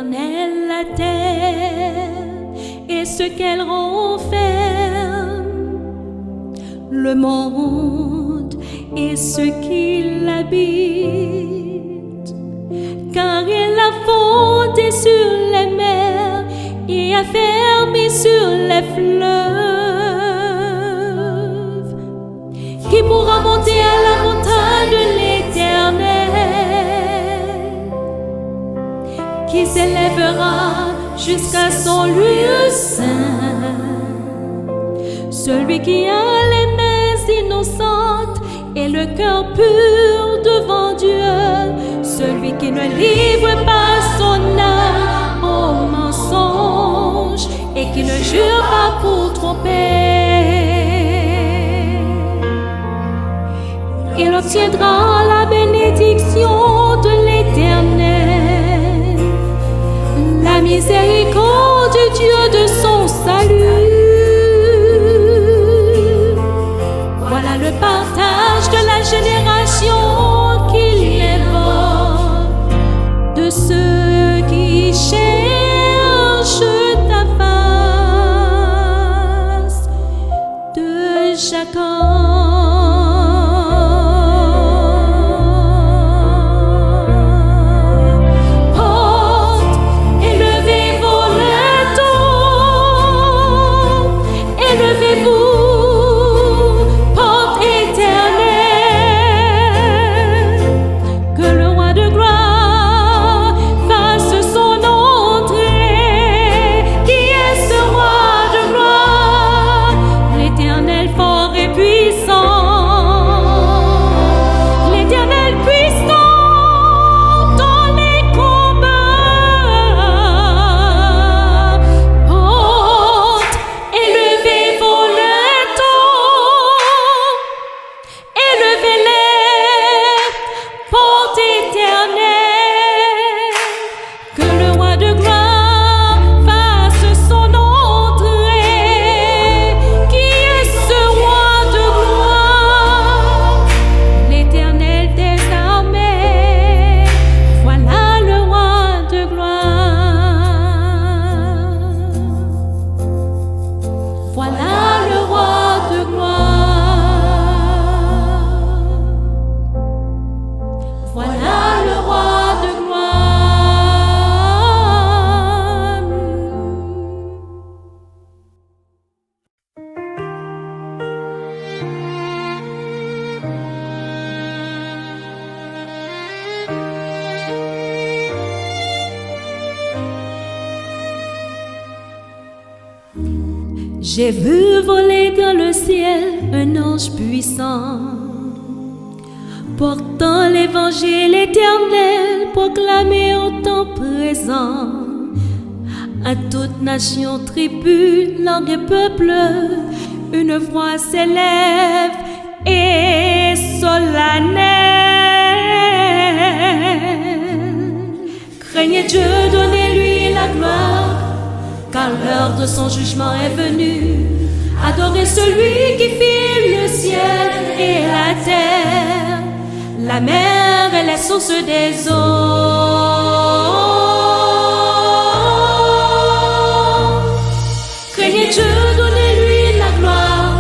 l'Éternel la terre et ce qu'elle renferme, le monde et ceux qui l'habitent, car il a fondé sur les mers et a fermé sur les fleuves. Qui pourra monter à la montagne de l'Éternel? Qui s'élèvera jusqu'à son lieu saint? Celui qui a les mains innocentes et le cœur pur devant Dieu, celui qui ne livre pas son âme au mensonge et qui ne jure pas pour tromper. Il obtiendra la bénédiction de l'Éternel, la miséricorde du Dieu de son salut. Voilà le partage de la génération qu'il évoque, de ceux qui cherchent ta face, de Jacob. J'ai vu voler dans le ciel un ange puissant, portant l'évangile éternel, proclamé en temps présent à toute nation, tribu, langue et peuple. Une voix s'élève et solennelle: craignez Dieu, donnez-lui la gloire, car l'heure de son jugement est venue. Adorez celui qui fit le ciel et la terre, la mer et les sources des eaux. Craignez Dieu, donnez-lui la gloire,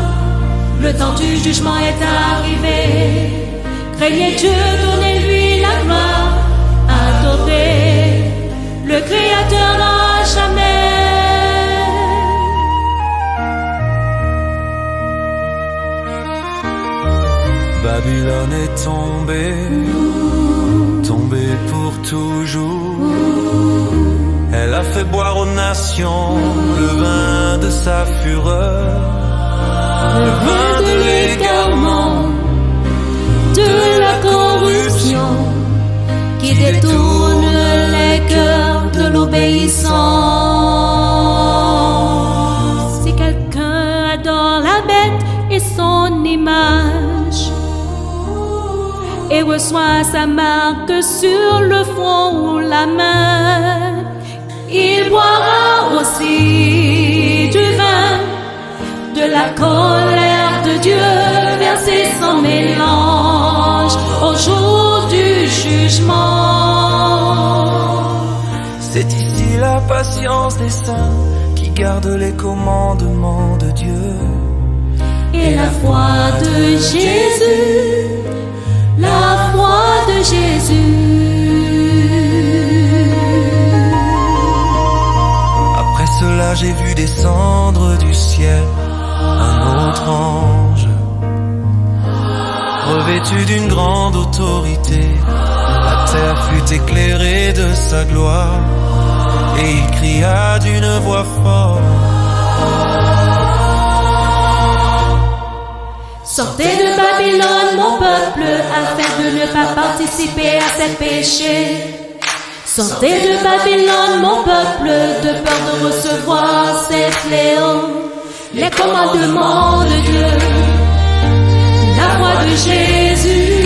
le temps du jugement est arrivé. Craignez Dieu, donnez-lui la gloire, adorez le Créateur à jamais. Babylone est tombée, tombée pour toujours. Elle a fait boire aux nations le vin de sa fureur, le vin de l'égarement, de la corruption, qui détourne les cœurs de l'obéissance. Si quelqu'un adore la bête et son image, et reçoit sa marque sur le front ou la main, il boira aussi du vin de la colère de Dieu, versée sans mélange au jour du jugement. c'est ici puis la patience des saints qui gardent les commandements de Dieu. Et la foi de Jésus, la foi de Jésus. Après cela, j'ai vu descendre du ciel un autre ange, revêtu d'une grande autorité. La terre fut éclairée de sa gloire, et il cria d'une voix forte: Sortez de Babylone, mon peuple, afin de ne pas participer à ces péchés. Sortez de Babylone, mon peuple, de peur de recevoir ces fléaux. Les commandements de Dieu, la foi de Jésus,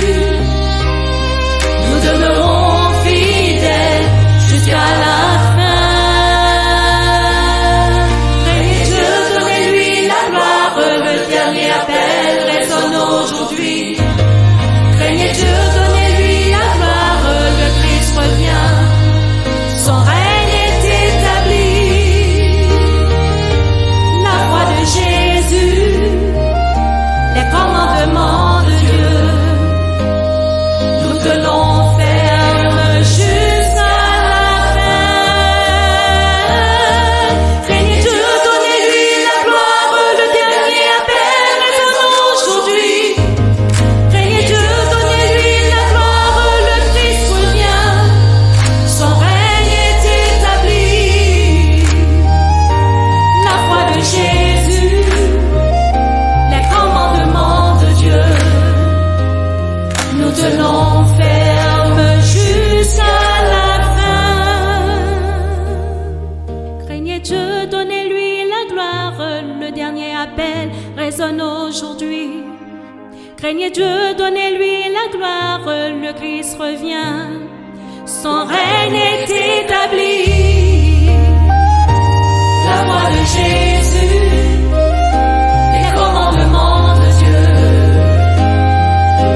nous demeurons fidèles jusqu'à la fin. Craignez Dieu, donnez-lui la gloire, le dernier appel résonne aujourd'hui. Craignez Dieu, donnez-lui la gloire, le Christ revient, son règne est établi. La foi de Jésus, les commandements de Dieu, nous tenons ferme jusqu'à la fin. Craignez Dieu, donnez-lui la gloire, le dernier appel résonne aujourd'hui. Craignez Dieu, donnez-lui la gloire, le Christ revient, son règne est établi. La foi de Jésus, les commandements de Dieu, nous tenons ferme jusqu'à la fin. Craignez Dieu, donnez-lui la gloire, le dernier appel résonne aujourd'hui. Craignez Dieu, donnez-lui la gloire, le Christ revient, son règne est établi. La voix de Jésus, les commandements de Dieu,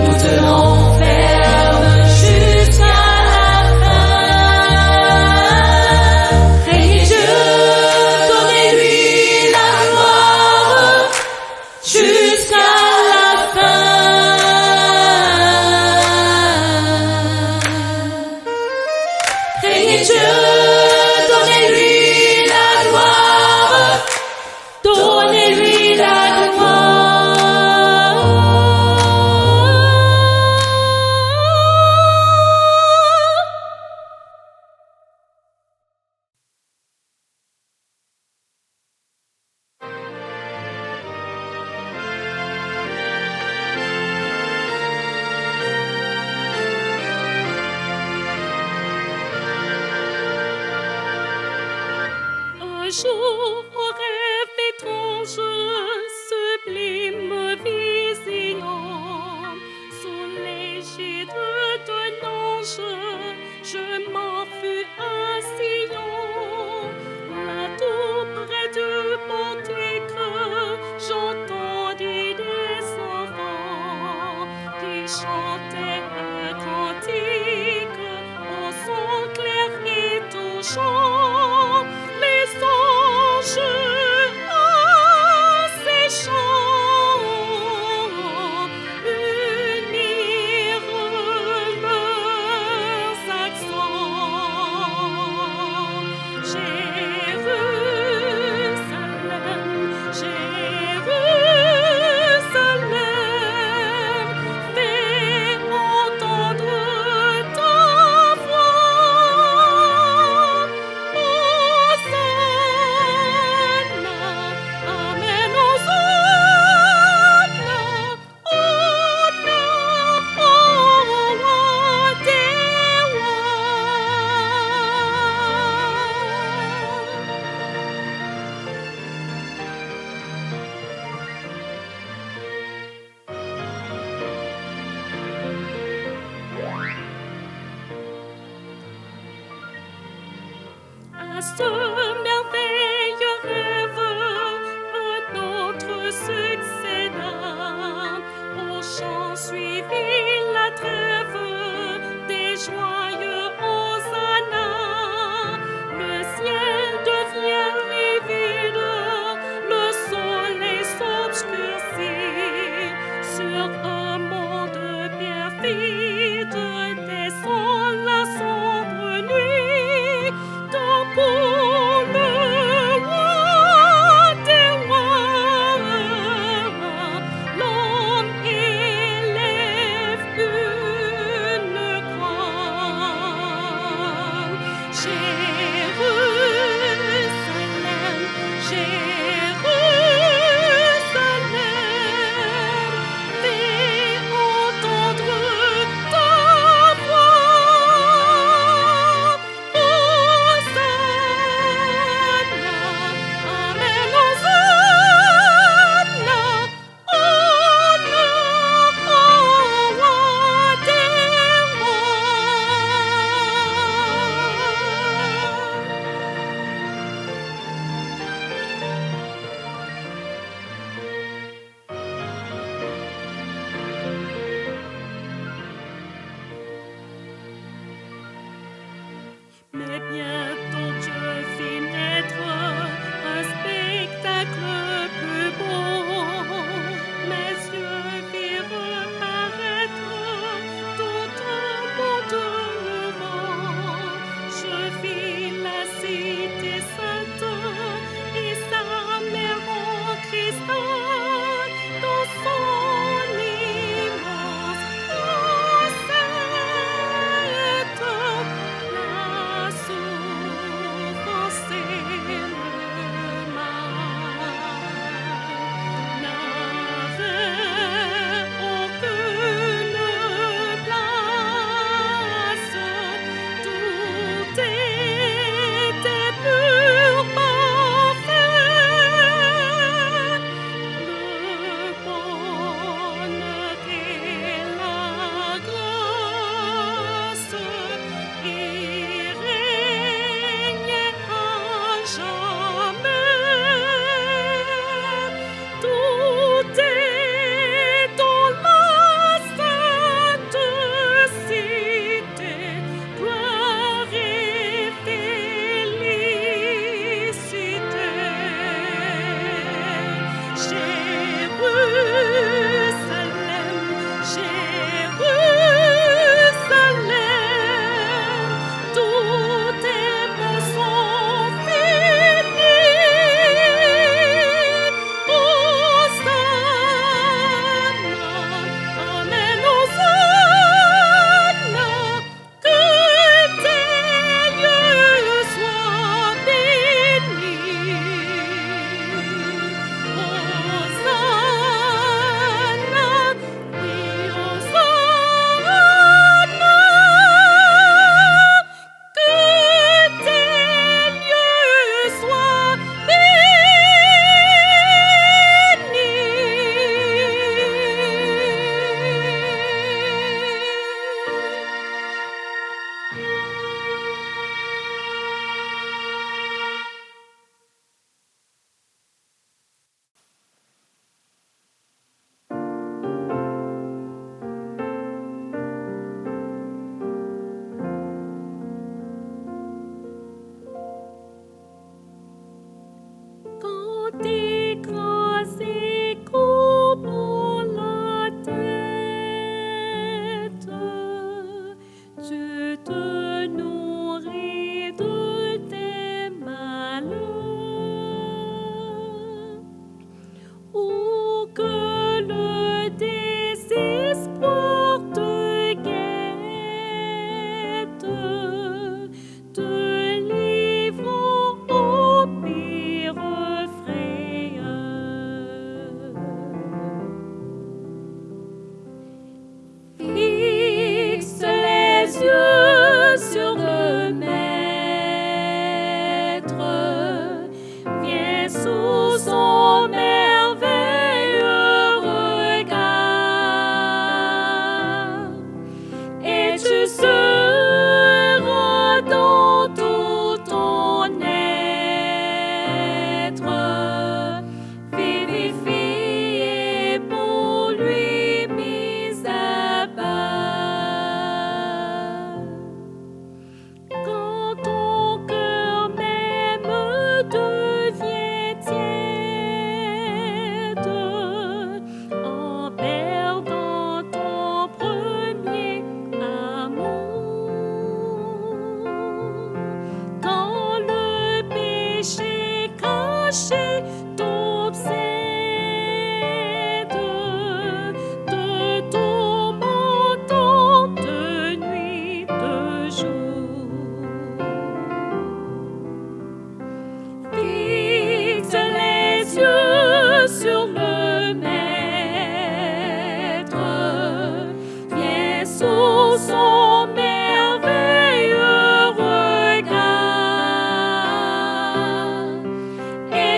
nous tenons ferme jusqu'à la fin. Craignez Dieu, donnez-lui la gloire jusqu'à la fin. Craignez Dieu, donnez-lui la gloire, donnez-lui la gloire. Un jour, au rêve étrange, sublime vision, sous l'égide d'un ange, je m'en fus à Sion. Là tout près du portique, j'entendis des enfants qui chantaient un cantique au son clair et touchant. Les anges à ces chants unirent leurs accents. À ce merveilleux rêve, un autre succéda. Au chant suivit la trêve des joyeux hosanna. Le ciel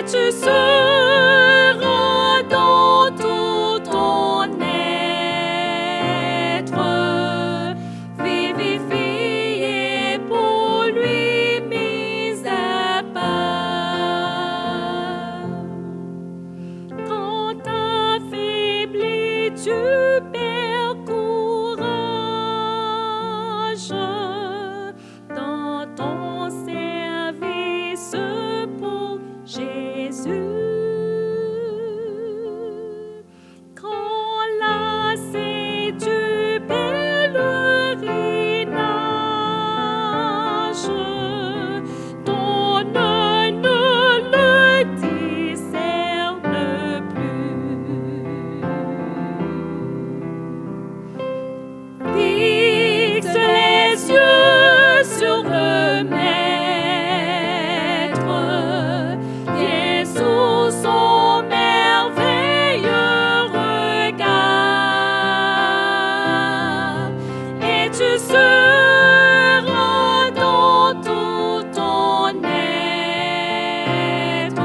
tu seras dans tout ton être vivifié, pour lui mis à part. Quand affaibli, tu perds courage dans ton service pour Jésus. Quand lassé du pèlerinage, ton œil ne le discerne plus. Fixe les yeux sur le Maître, viens sous son merveilleux regard, et tu seras dans tout ton être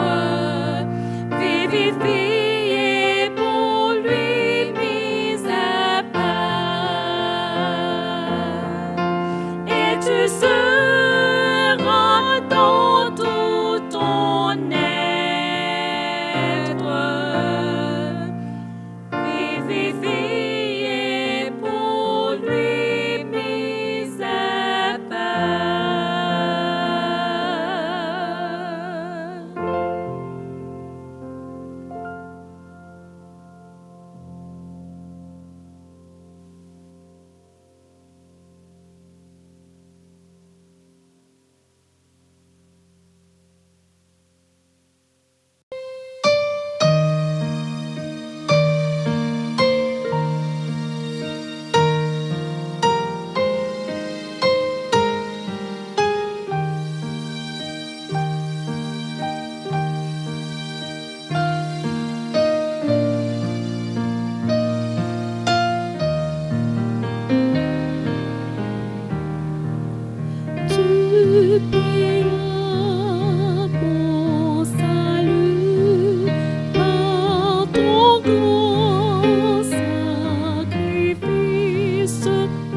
vivifié, pour lui mis à part. Et tu seras dans tout ton être vivifié, pour lui mis à Tu payas mon salut par ton grand sacrifice,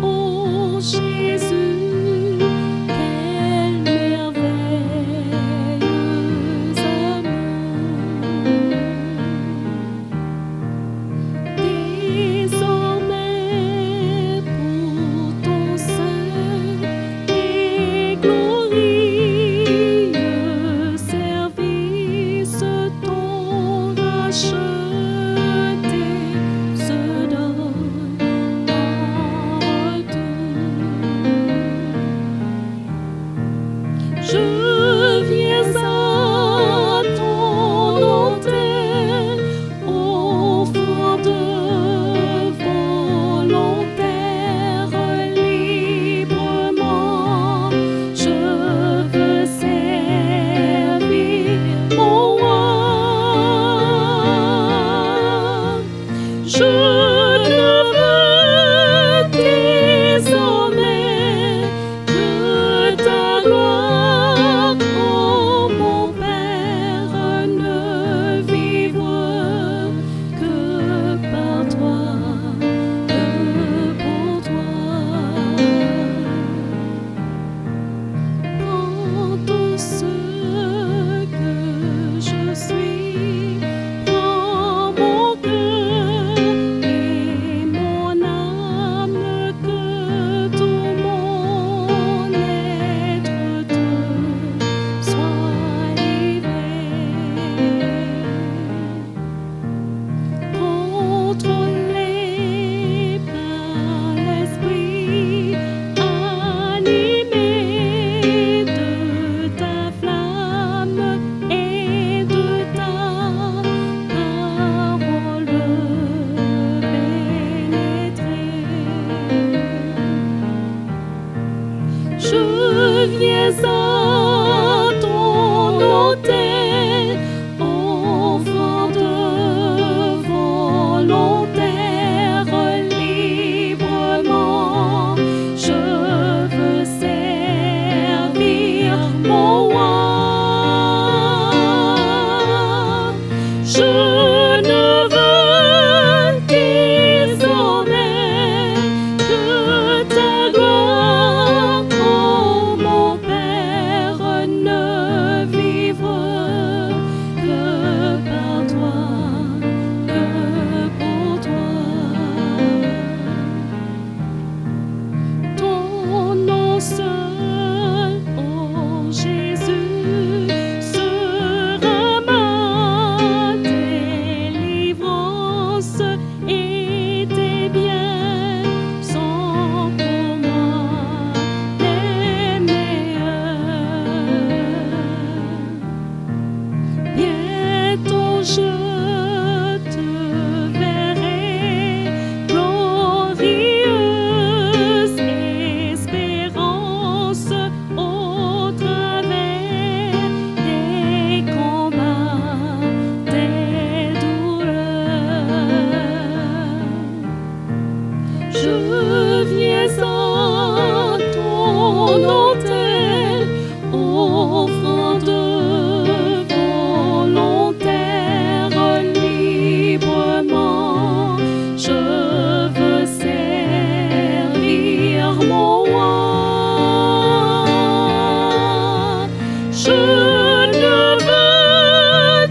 ô Jésus. Quel merveilleux amour! Désormais pour ton saint et glorieux service, ton racheté se donne en retour. Je viens à ton autel, offrande volontaire, librement. Je veux servir mon roi. Je ne veux désormais que ta gloire, ô mon Père, ne vivre que par toi, que pour toi. Prends tout ce que je suis, prends mon cœur et mon âme, que tout mon être te soit livré. Contrôlé par l'Esprit, animé de ta flamme et de ta je te verrai, glorieuse espérance au travers des combats, des douleurs. Je viens à ton autel, offrande volontaire librement. Je veux servir mon roi. Je ne veux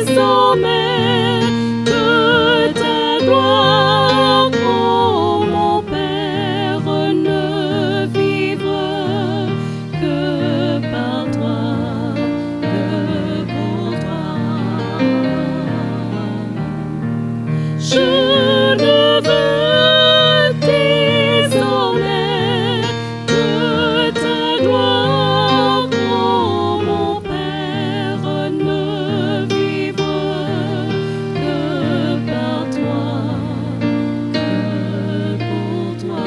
désormais que ta gloire, oh mon Père, ne vivre que par toi, que pour toi. Je ne veux désormais que ta gloire, oh mon Père, ne vivre que par toi, que pour toi.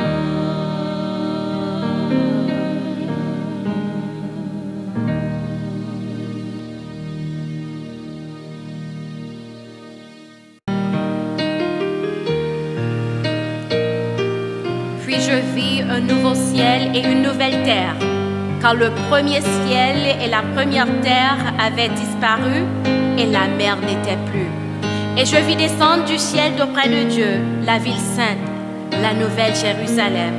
Puis je vis un nouveau ciel et une nouvelle terre, car le premier ciel et la première terre avaient disparu et la mer n'était plus. Et je vis descendre du ciel d'auprès de Dieu la ville sainte, la nouvelle Jérusalem,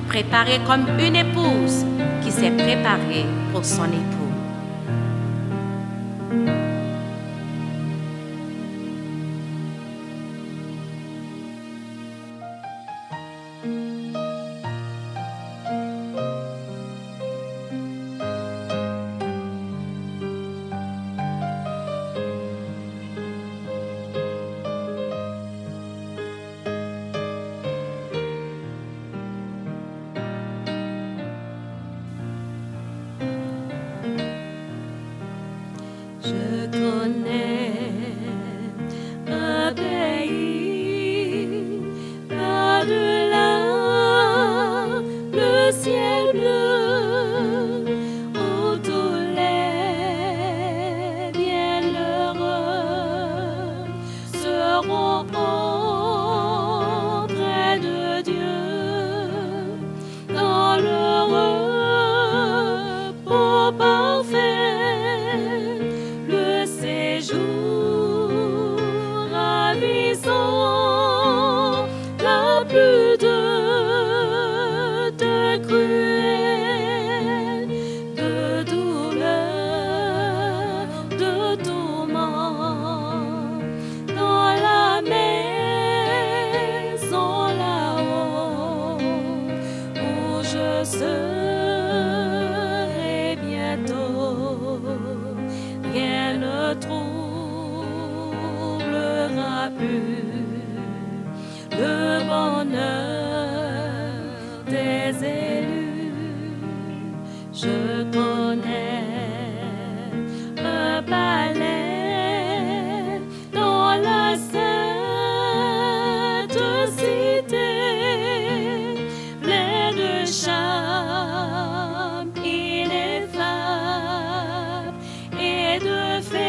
préparée comme une épouse qui s'est préparée pour son époux. Je connais un pays par-delà le ciel bleu, où tous les bienheureux seront auprès de Dieu dans le repos parfait, le séjour ravissant, la plus de cruel, de douleur, de tourment, dans la maison là-haut, où je serai bientôt. Rien ne troublera plus le bonheur des élus. Je connais un palais dans la sainte cité, plein de charme ineffable et de félicité.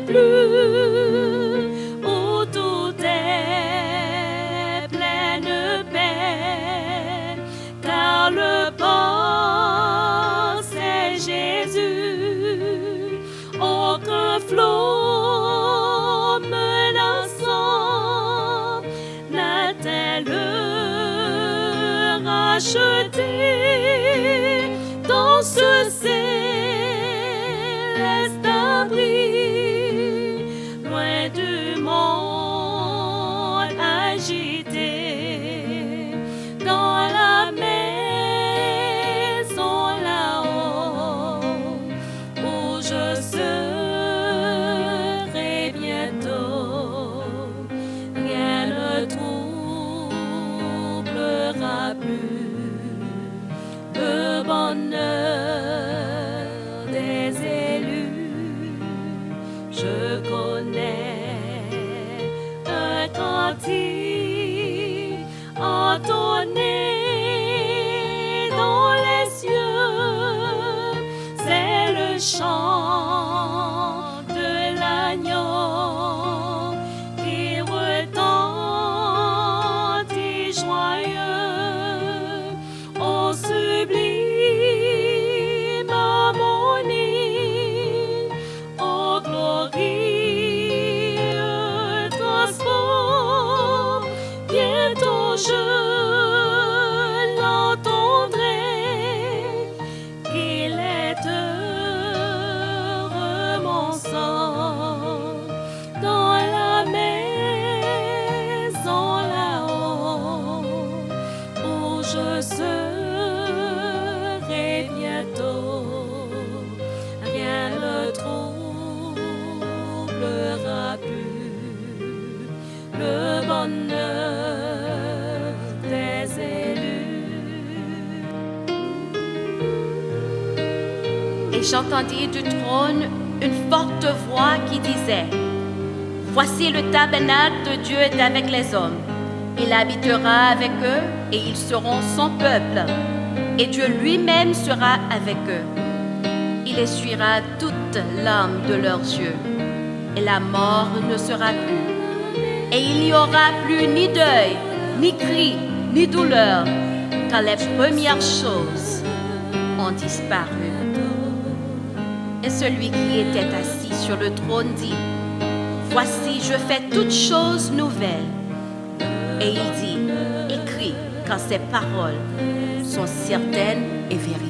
plus, où tout est plein de paix, car le port c'est Jésus, aucun flot menaçant n'atteint le racheté dans ce céleste abri, loin du monde agité, dans la maison là-haut, où je serai bientôt. Rien ne troublera plus le bonheur des élus. Je connais un cantique entonné dans les cieux, c'est le chant de l'agneau qui retentit joyeux au sublime harmonie, au glorieux transport. Bientôt je l'entendrai, qu'il est heureux mon sang, dans la maison là-haut, où je serai bientôt. Rien ne troublera plus le bonheur des élus. Et j'entendis du trône une forte voix qui disait: Voici le tabernacle de Dieu est avec les hommes. Il habitera avec eux et ils seront son peuple. Et Dieu lui-même sera avec eux. Il essuiera toutes larmes de leurs yeux. Et la mort ne sera plus. Et il n'y aura plus ni deuil, ni cri, ni douleur, car les premières choses ont disparu. Et celui qui était assis sur le trône dit: Voici, je fais toutes choses nouvelles. Et il dit: Écris, car ces paroles sont certaines et véritables.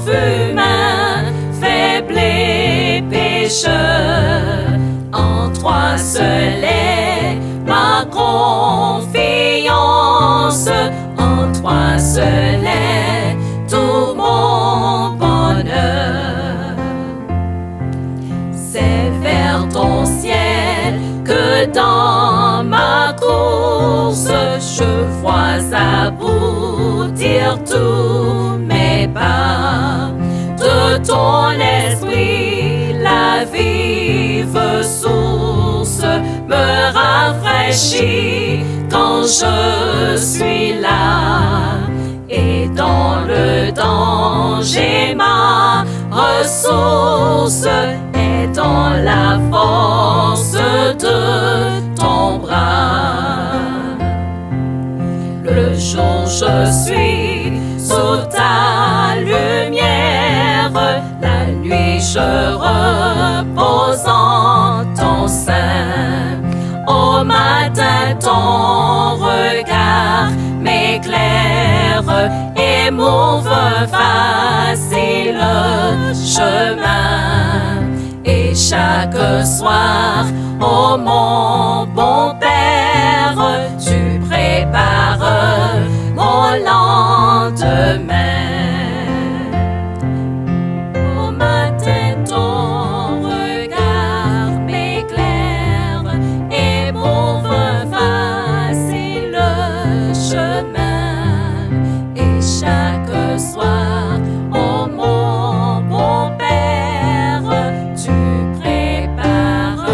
humain, faible et pécheur. En toi seul est ma confiance, en toi seul est tout mon bonheur. C'est vers ton ciel que dans ma course je vois aboutir tous mes pas. De ton esprit, la vive source me rafraîchit quand je suis là. Et dans le danger, ma ressource est dans la force de ton bras. Le jour je suis sous ta lumière, la nuit je repose en ton sein. Au matin ton regard m'éclaire et m'ouvre facile chemin. Et chaque soir, ô mon bon Père, tu prépares mon lendemain. Au matin, ton regard m'éclaire et m'ouvre facile chemin. Et chaque soir, ô mon bon Père, tu prépares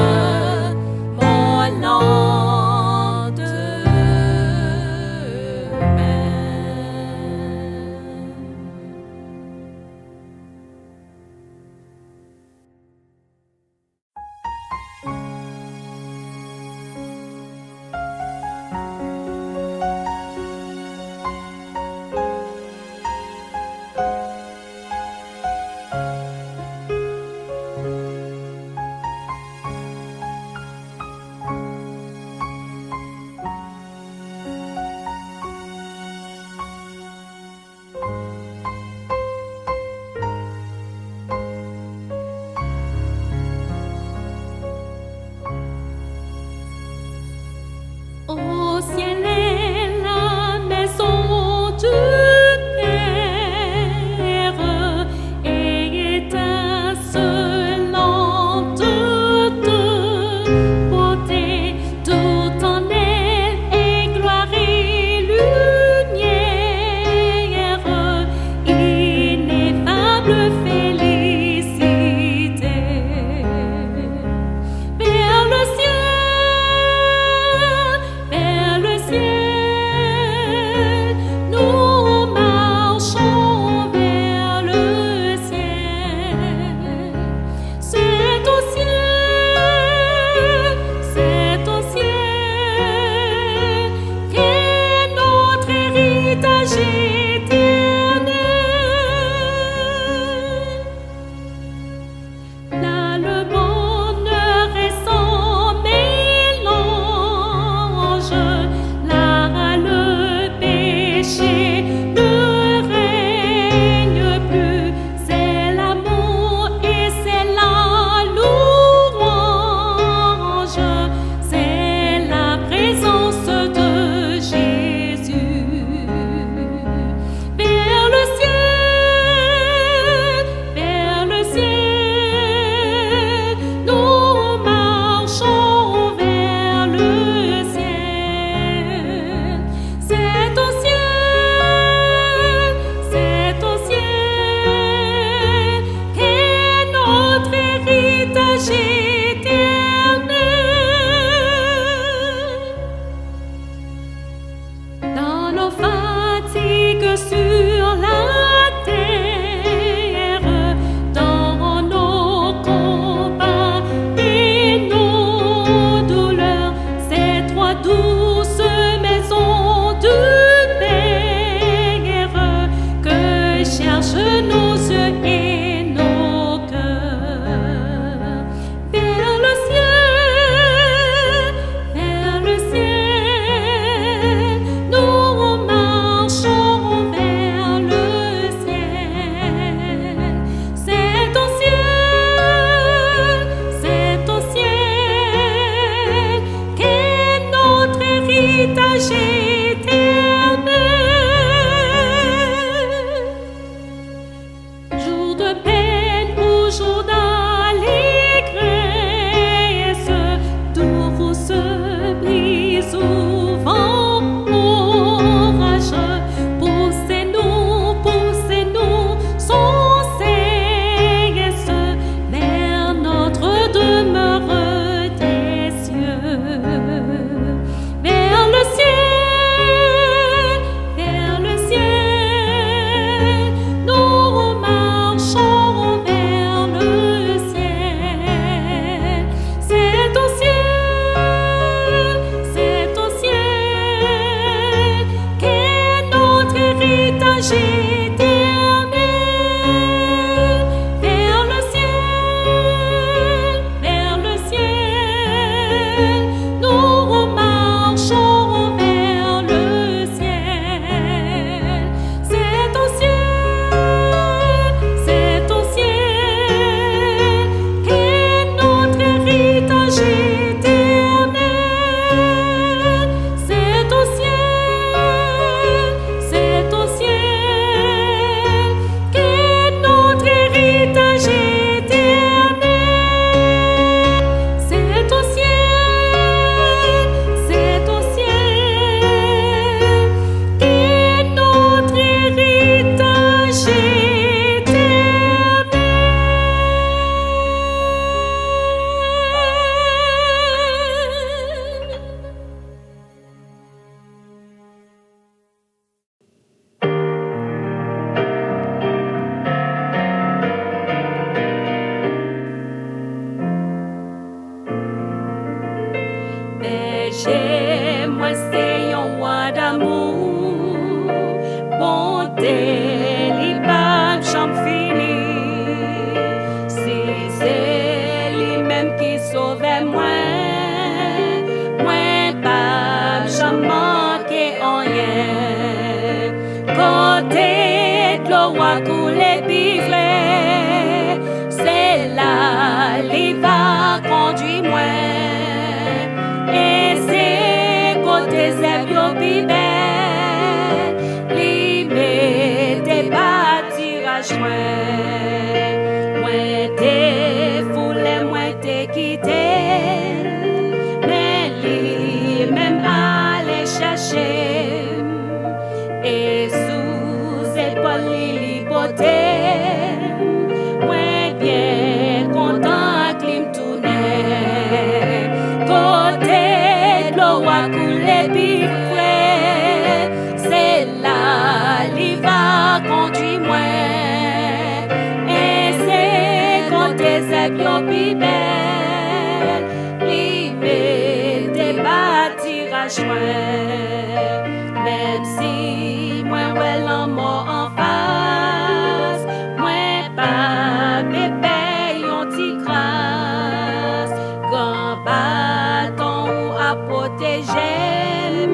côté c'est bien plus belle, li mette bâtir à joindre. Même si moi ouais l'amour en face, moi pas bébé yon ti grâce, grand bâton ou à protéger,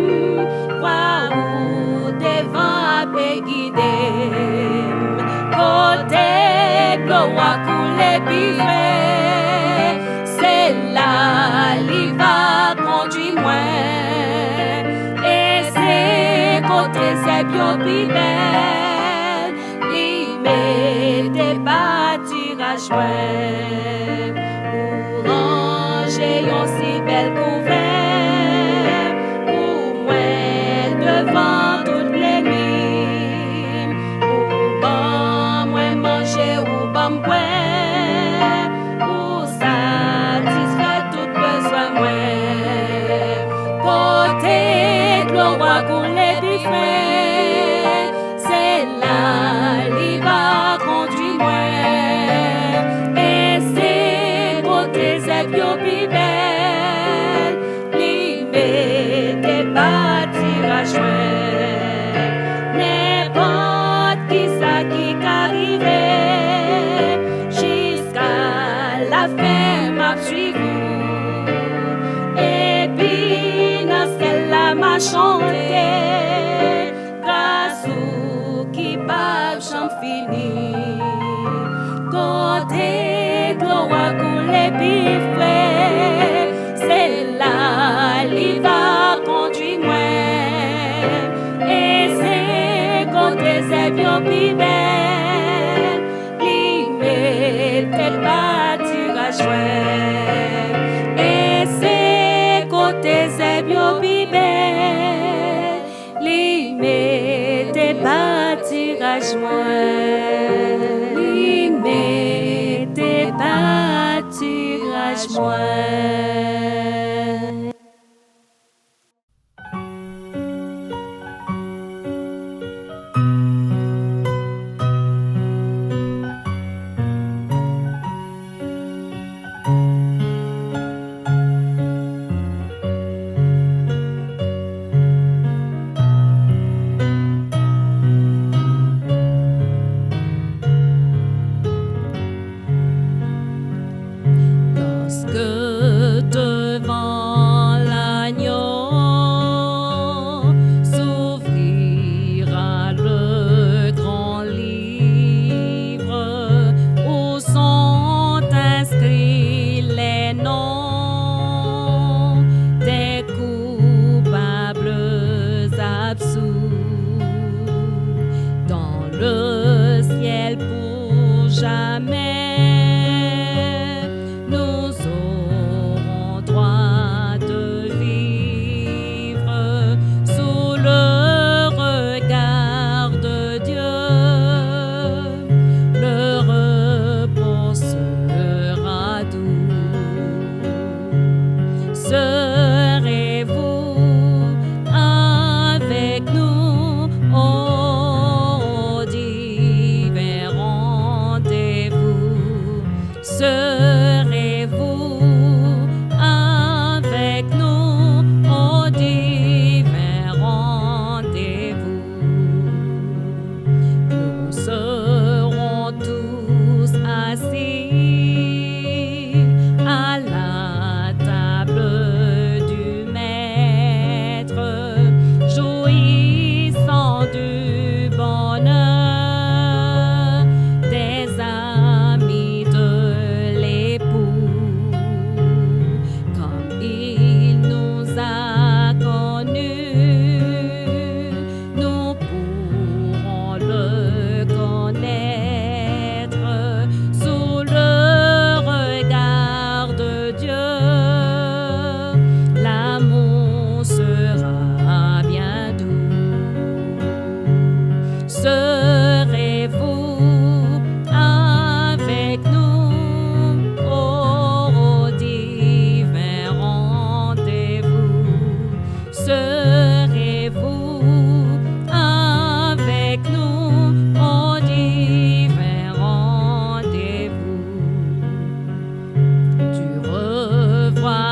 quoi ou devant à guider, côté gloire couler bifé, c'est là li va conduire moi. Côté c'est bien plus belle, li mette bâtir à joindre, pour ranger yon si belle couvert, pour moi devant toutes les mimes, pour bon moi manger ou bon boire, pour satisfaire tout besoin moi. Côté gloire couler c'est là li va conduire moi, et c'est côté c'est bien plus belle, li mette bâtir à joindre, n'importe qui ça qui qu'arrive, jusqu'à la fin m'a suivi, et puis dans celle-là m'a chanté. J'en finis, côté gloire couler bifé, c'est là li va conduire moi, et c'est côté c'est bien plus belle, li mette bâtir à joindre, et c'est côté c'est bien plus belle, li mette bâtir à joindre, li mette bâtir à joindre.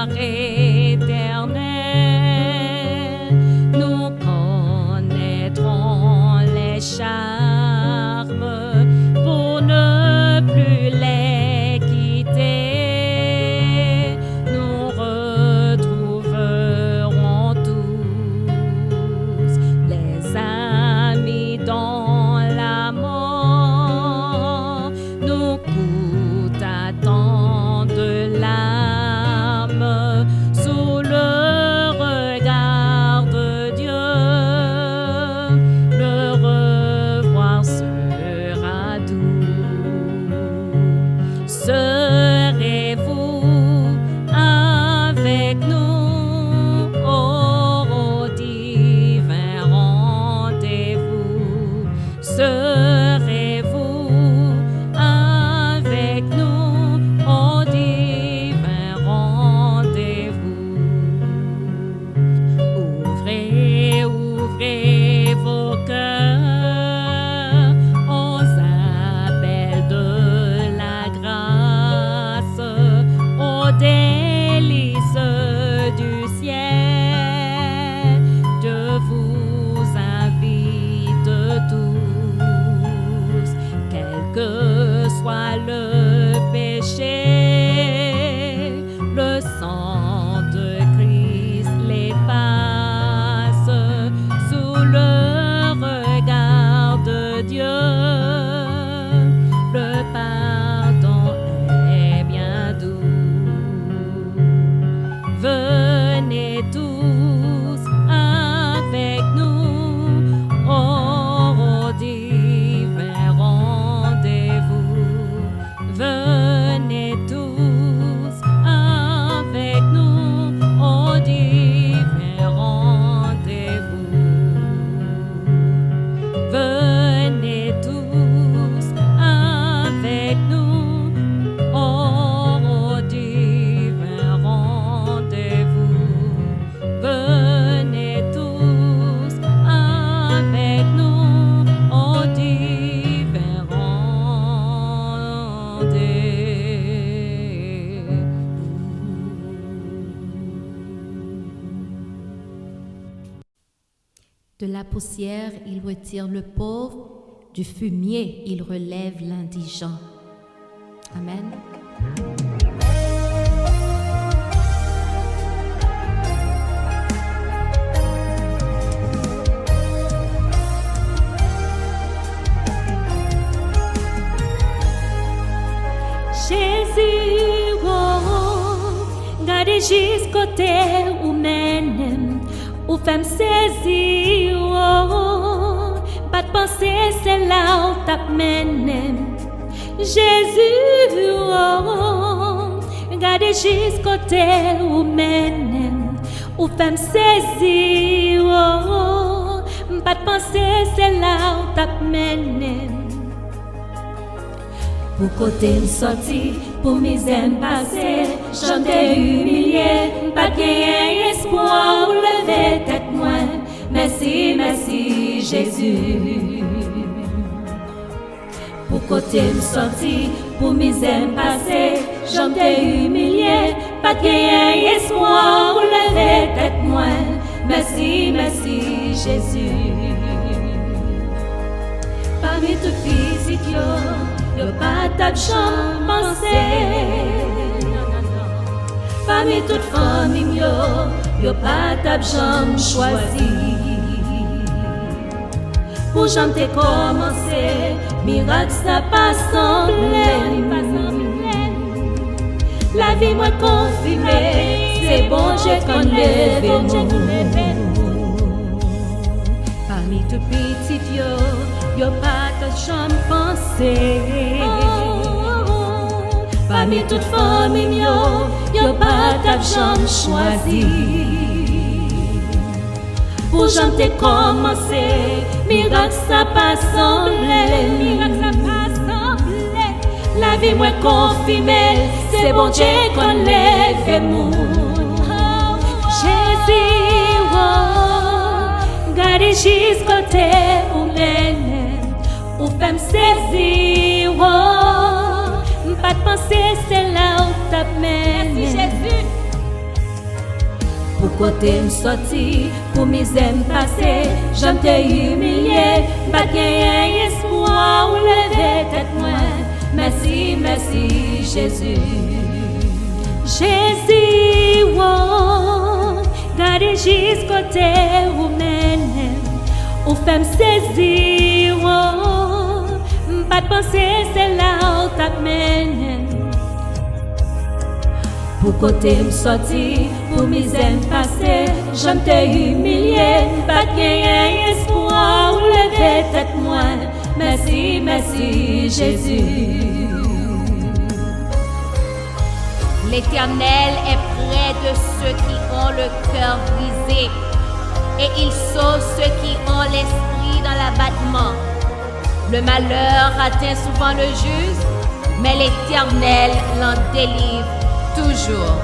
gloire éternelle, nous connaîtrons les charmes pour ne plus les quitter. Nous retrouverons tous les amis dans la mort. Nous coûte à tant de larmes sous le regard de Dieu. Le revoir sera doux. Serez-vous avec nous au divin rendez-vous? Serez-vous avec nous au divin rendez-vous? Ouvrez, ouvrez vos cœurs aux appels de la grâce, aux délices du ciel. Dieu vous invite tous, quel que soit le péché. Le sang de Christ l'efface sous le regard de Dieu. Le pardon est bien doux. Venez tous avec nous au divin rendez-vous. Venez tous avec nous au divin rendez-vous. Venez tous avec nous au divin rendez-vous. Venez tous avec nous au divin rendez-vous. De la poussière, il retire le pauvre, du fumier, il relève l'indigent. Amen. Jésus, oh, gardez jusqu'au terre ou mène, ou femme saisie, oh, pas de pensée, c'est là où t'amène. Jésus, oh, gardez jusqu'au terre ou mène, ou femme saisie, oh, pas de pensée, c'est là où t'amène. Pour côté me sorti, pour mes aimes passer, j'en t'ai humilié, pas gagné espoir ou lever tête moins. Merci, merci Jésus. Pour côté me sorti, pour mes aimes passer, j'en t'ai humilié, pas gagné espoir ou lever tête moins. Merci, merci Jésus. Parmi tout petit yo pas ta chambre pensée. Parmi toute famille yo pas ta chambre choisie. Pour j'en t'ai commencé, miracle ça pas semblé. La vie m'a confirmé, c'est bon Dieu qu'on lève parmi tout petit yo pas ta chambre pensée. Parmi toute famille yo pas ta chambre choisie. Pour j'en t'ai commencé, miracle ça pas semblé. La vie m'a confirmé, c'est bon Dieu qu'on lève mon. Jésus, oh, gardez jusqu'au terre ou mène, ou femme saisie, oh, pas de pensée, c'est là où t'amène. Merci Jésus. Pour côté me sorti, pour misère me passer, j'aime te humilier, pas gagner espoir ou lever tête moi. Merci, merci Jésus. Jésus, oh, gardez jusqu'au terre ou mène, ou femme saisir, oh, pas de penser c'est là où t'amène. Pour côté me sorti, pour misère me passer, j'aime te humilier, pas gagner espoir ou lever tête moi. Merci, merci Jésus. L'Éternel est près de ceux qui ont le cœur brisé et il sauve ceux qui ont l'esprit dans l'abattement. Le malheur atteint souvent le juste, mais l'Éternel l'en délivre toujours.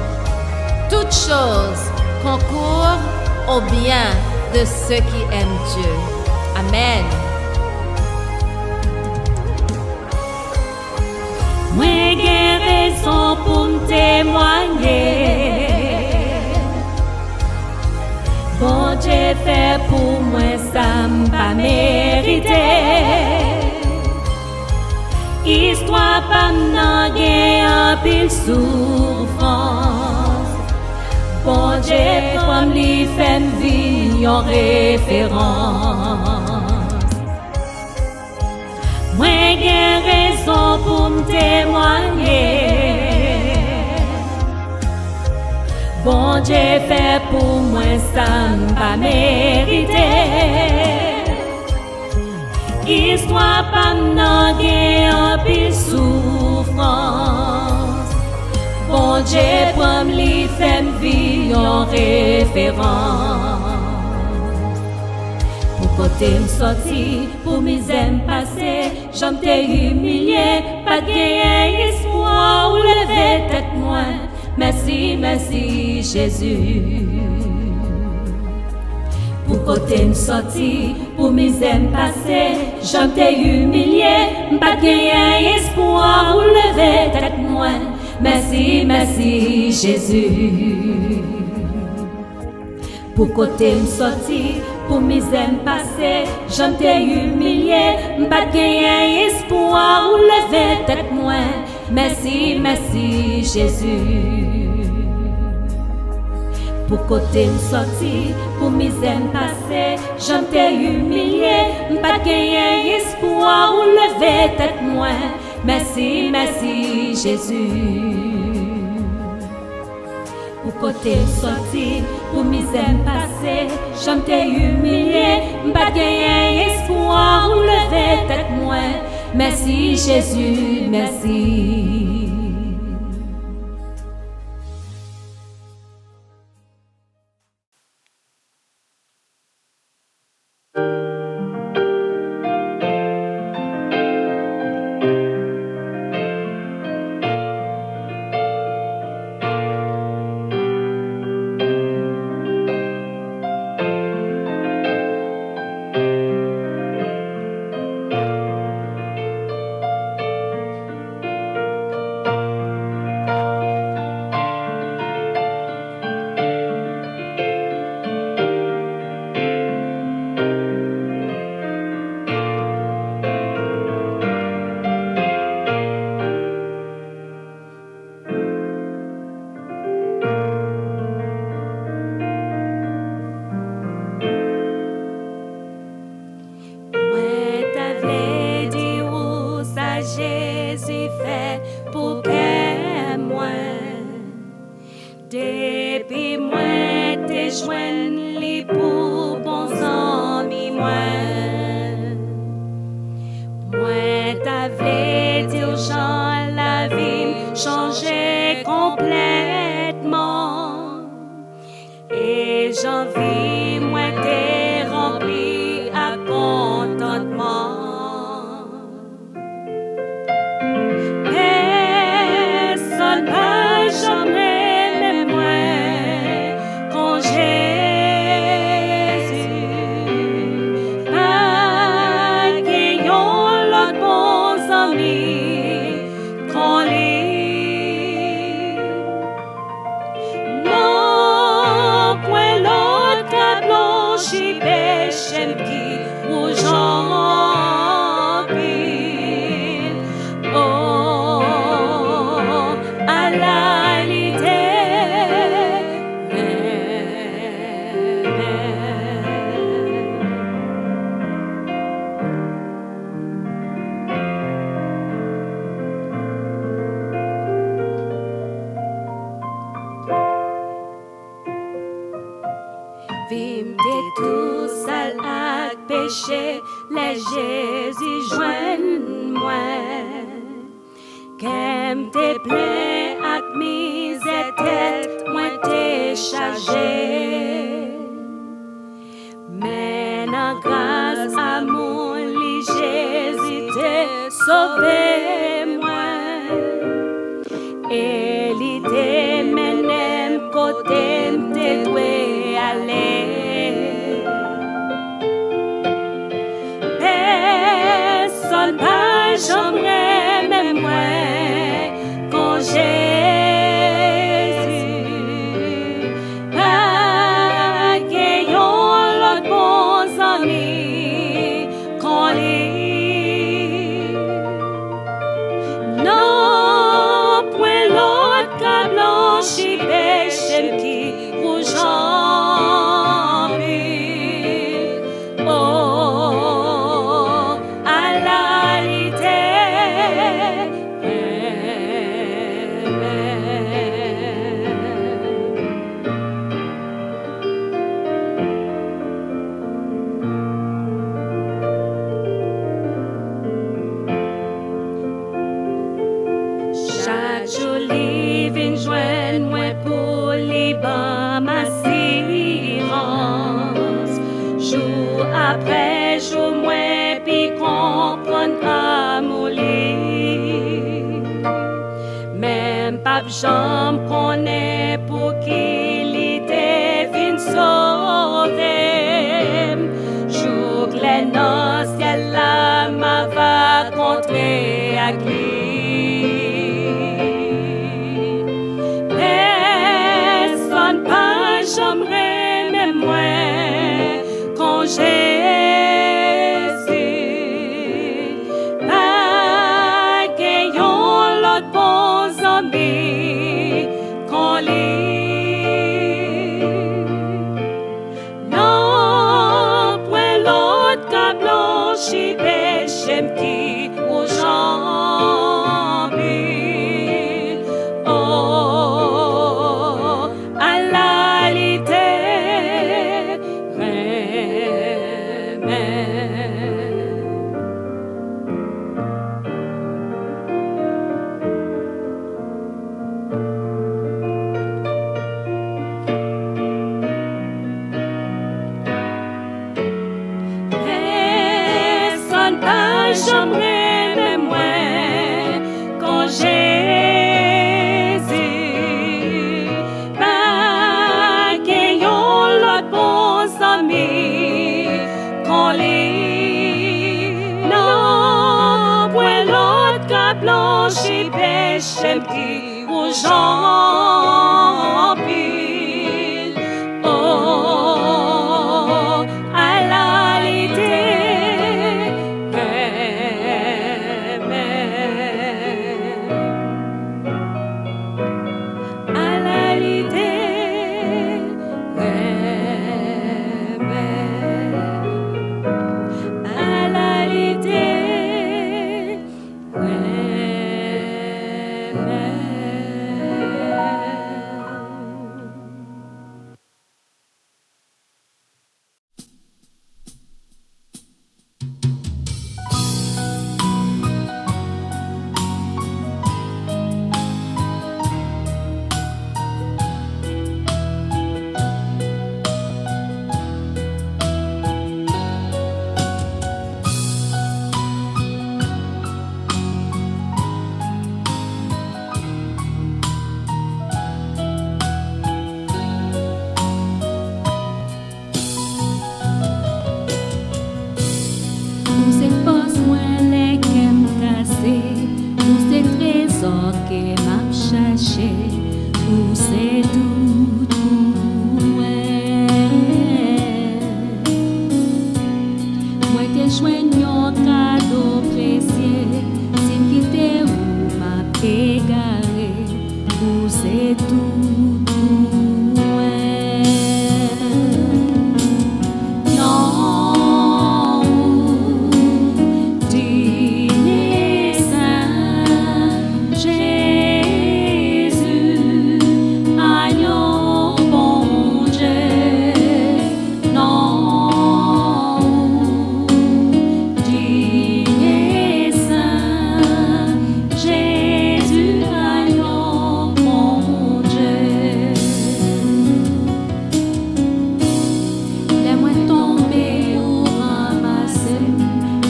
Toutes choses concourent au bien de ceux qui aiment Dieu. Amen. Moi j'ai raison pour me témoigner. Bon Dieu fait pour moi ça m'a mérité. Histoire pas m'nanguer en pile souffrance. Bon Dieu comme lui fait vie en référence. Moi j'ai raison pour me témoigner. Bon Dieu fait pour moi ça m'a mérité. Histoire pas m'nanguer en pile souffrance. Bon Dieu prend lui fait vie en référence. Pour côté me sorti, pour misère me passer, j'aime te humilier, pas de gagner espoir ou lever tête moi. Merci, merci Jésus. Pour côté me sorti, pour misère me passer, j'aime te humilier, pas de gagner espoir ou lever tête moi. Merci, merci Jésus. Pour côté me sorti, pour misère me passer, j'aime te humilier, pas de gagner espoir ou lever tête moi. Merci, merci Jésus. Pour côté me sorti, pour misère me passer, j'aime te humilier, pas de gagner espoir ou lever tête moi. Merci, merci Jésus. Pour côté me sorti, pour misère me passer, j'aime te humilier, pas de gagner espoir ou lever tête moi. Merci Jésus, merci. Jésus fait pour que moi, depuis moi te joigne li pour bons amis moi. Moi t'avais dit Jean la vie changer complètement et j'envie moi t'es rempli à contentement. j'aime qui ou j'en pile. Oh, à la l'idée. Vim t'es tout seul à péché, les Jésus joignent-moi. Qu'aime tes plaies à mise et tête, moi t'es chargé. Mais en grâce à mon lit, Jésus t'es sauvé, moi. Et l'idée m'aime côté t'es doué aller. Personne pas j'aimerais même moi quand Jésus pas qu'ayons l'autre bons amis qu'on lit. Non, point l'autre qu'à blanchi péché qui rouge en ville. Oh, à la l'idée. Chaque jour, il vient joindre moi pour libre ma silence. Jour après jour, moi puis comprendre à mon lit. Même pas j'en connais pour qu'il était venu sauver. Jour que les noces, ciel là m'a va contrer à qui. J'aimerais même moi quand Jésus pas qu'ayons l'autre bons amis qu'on lit. Non, point l'autre qu'à blanchi péché qui ou j'en pile. Oh, à la j'aimerais même moi quand Jésus pas qu'ayons l'autre bons amis qu'on lit. Non, point l'autre qu'à blanchi péché qui ou j'en pile. Oh, à la l'idée. pousser tout loin. Non, dîner Saint Jésus, agneau bon Dieu. Non, dîner Saint Jésus, agneau bon Dieu. Les moins tombés ou ramassés,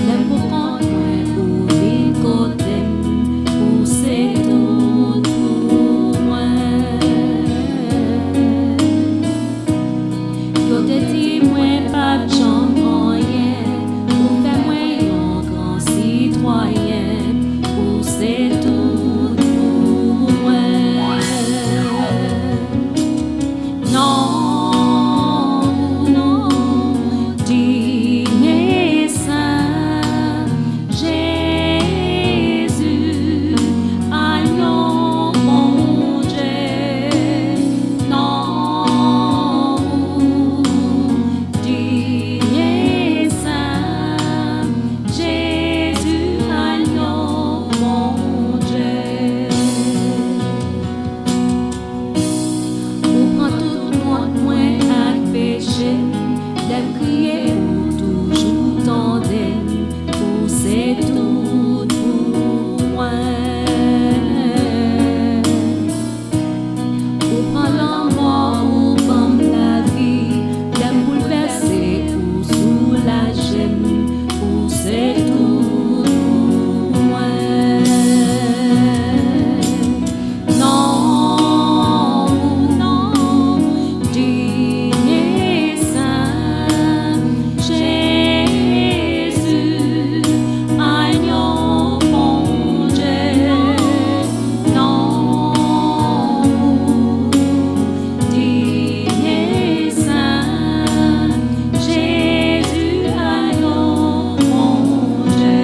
les pour prendre pour vite côté, pousser tout loin. Yo te dit moins pas de rien, pour faire moins un grand citoyen, pousser tout loin. Non, non, dîner Saint Jésus, agneau bon Dieu. Non, dîner Saint Jésus, agneau bon Dieu. Ou prend tout monde moins à péché, d'aime crier ou toujours tendez, pousser tout loin. Ou prend l'amour ou prend la vie, d'aime bouleverser ou soulager, pousser tout loin. Non, non, dîner Saint Jésus, agneau bon Dieu. Non, dîner Saint Jésus, agneau bon Dieu.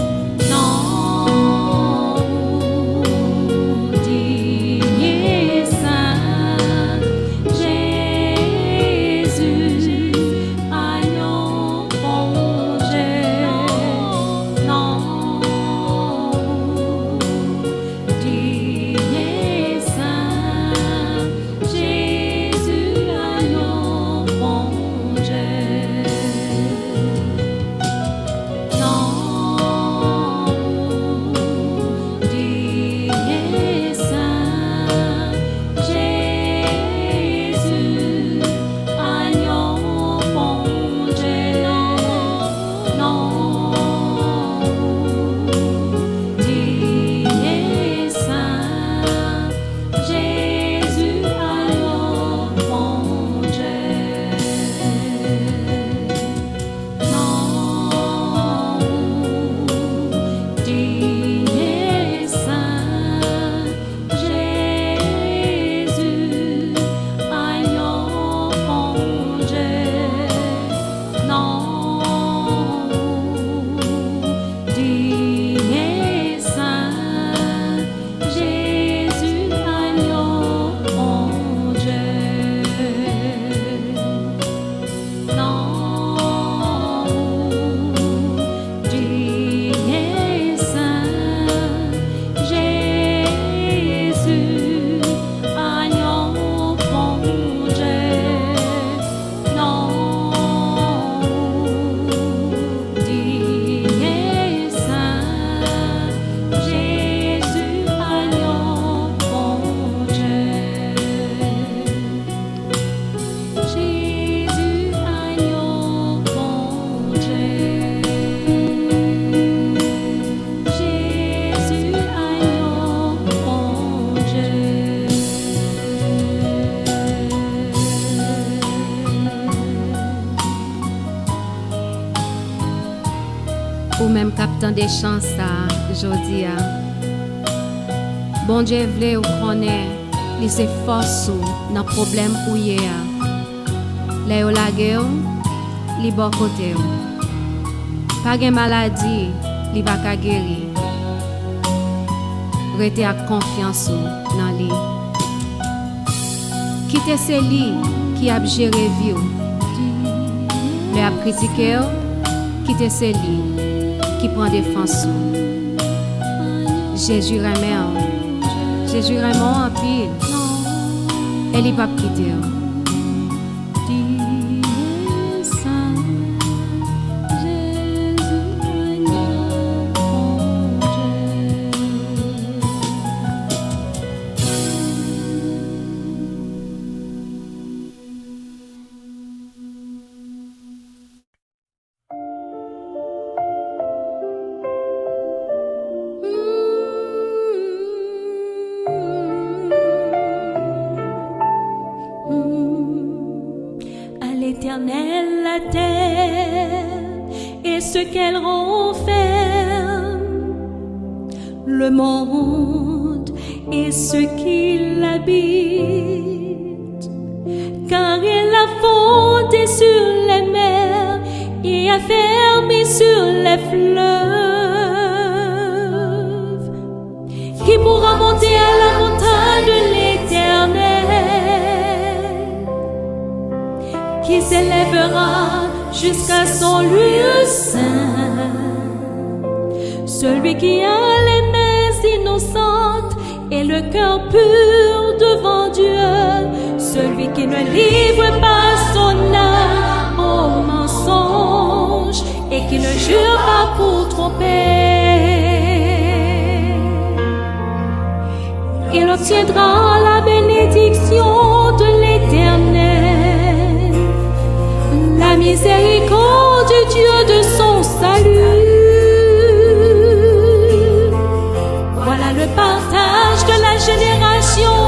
Non, dîner Saint Jésus, agneau bon Dieu. Non, dîner Saint Jésus, agneau bon Dieu. Non, dîner Saint Jésus, agneau bon Dieu. Non, dîner Saint Jésus, agneau bon Dieu. Non, dîner Saint Jésus, agneau bon Dieu. Non, dîner Saint Jésus, agneau bon Dieu. Non, dîner Saint Jésus, agneau bon Dieu. Non, dîner Saint Jésus, agneau bon Dieu. Jésus, agneau bon Dieu. Jésus, agneau bon Dieu. Ou même captant des chances ça, jodi a. Bon Dieu vle ou connaît les forces dans problème ou yé a. Les ou lage ou, li bon côté ou. Pas gen maladie, li va ka guéri. prêter à confiance dans lui. Quitter c'est lui qui a géré vie. Le a critiqué, quitter c'est lui qui prend défense. Jésus remet, Jésus remet en pile. Elle n'est pas quittée. L'Éternel la terre et ce qu'elle renferme, le monde et ce qui l'habite, car elle a fondé sur les mers et a fermé sur les fleuves. Qui pourra monter à la montagne de l'Éternel? Qui s'élèvera jusqu'à son lieu saint? Celui qui a les mains innocentes et le cœur pur devant Dieu, celui qui ne livre pas son âme au mensonge et qui ne jure pas pour tromper. Il obtiendra la bénédiction de l'Éternel, la miséricorde du Dieu de son salut. Voilà le partage de la génération